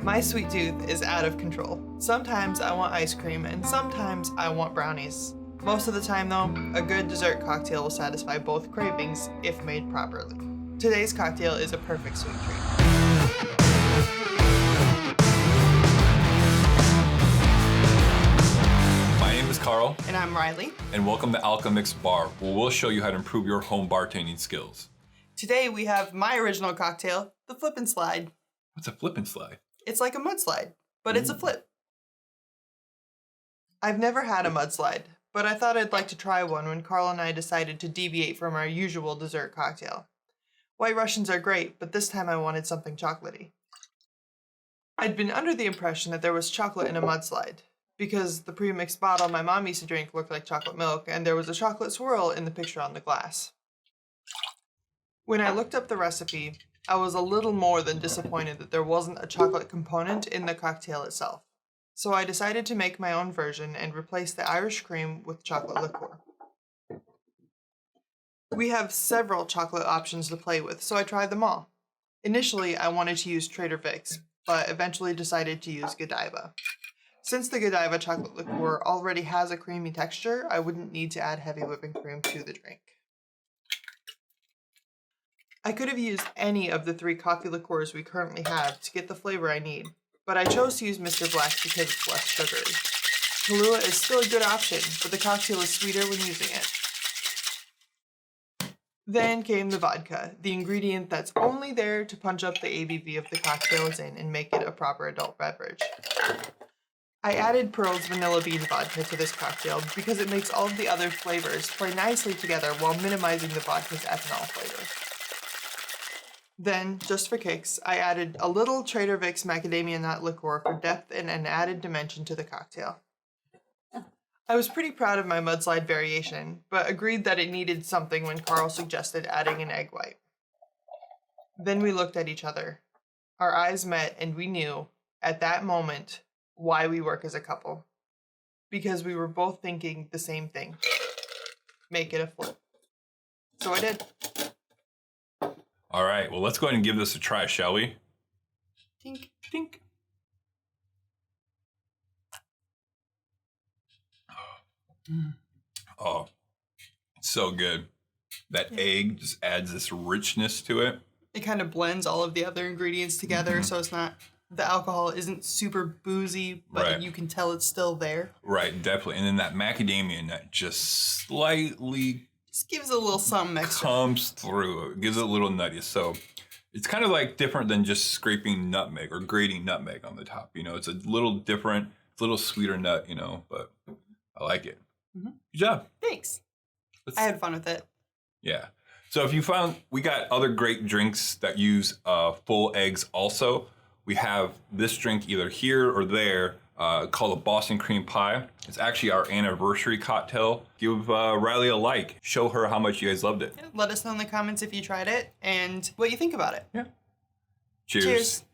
My sweet tooth is out of control. Sometimes I want ice cream and sometimes I want brownies. Most of the time though, a good dessert cocktail will satisfy both cravings if made properly. Today's cocktail is a perfect sweet treat. My name is Carl. And I'm Riley. And welcome to Alchemix Bar, where we'll show you how to improve your home bartending skills. Today we have my original cocktail, the Flip and Slide. What's a flip and slide? It's like a mudslide, but it's a flip. I've never had a mudslide, but I thought I'd like to try one when Carl and I decided to deviate from our usual dessert cocktail. White Russians are great, but this time I wanted something chocolatey. I'd been under the impression that there was chocolate in a mudslide, because the pre-mixed bottle my mom used to drink looked like chocolate milk, and there was a chocolate swirl in the picture on the glass. When I looked up the recipe, I was a little more than disappointed that there wasn't a chocolate component in the cocktail itself. So I decided to make my own version and replace the Irish cream with chocolate liqueur. We have several chocolate options to play with, so I tried them all. Initially, I wanted to use Trader Vic's, but eventually decided to use Godiva. Since the Godiva chocolate liqueur already has a creamy texture, I wouldn't need to add heavy whipping cream to the drink. I could have used any of the 3 coffee liqueurs we currently have to get the flavor I need, but I chose to use Mr. Black because it's less sugary. Kahlua is still a good option, but the cocktail is sweeter when using it. Then came the vodka, the ingredient that's only there to punch up the ABV of the cocktail it's in and make it a proper adult beverage. I added Pearl's Vanilla Bean Vodka to this cocktail because it makes all of the other flavors play nicely together while minimizing the vodka's ethanol flavor. Then, just for kicks, I added a little Trader Vic's Macadamia nut liqueur for depth and an added dimension to the cocktail. I was pretty proud of my mudslide variation, but agreed that it needed something when Carl suggested adding an egg white. Then we looked at each other. Our eyes met and we knew, at that moment, why we work as a couple. Because we were both thinking the same thing. Make it a flip. So I did. All right, well, let's go ahead and give this a try, shall we? Tink, tink. Oh, it's so good. That egg just adds this richness to it. It kind of blends all of the other ingredients together, so it's not, the alcohol isn't super boozy, but you can tell it's still there. Right, definitely. And then that macadamia nut just slightly just gives it a little something extra. Comes through. It gives it a little nutty. So it's kind of like different than just scraping nutmeg or grating nutmeg on the top. You know, it's a little different, it's a little sweeter nut, you know, but I like it. Mm-hmm. Good job. Thanks. I had fun with it. Yeah. So if you found, we got other great drinks that use full eggs also. We have this drink either here or there called a Boston Cream Pie. It's actually our anniversary cocktail. Give Riley a like. Show her how much you guys loved it. Yeah, let us know in the comments if you tried it and what you think about it. Yeah. Cheers. Cheers.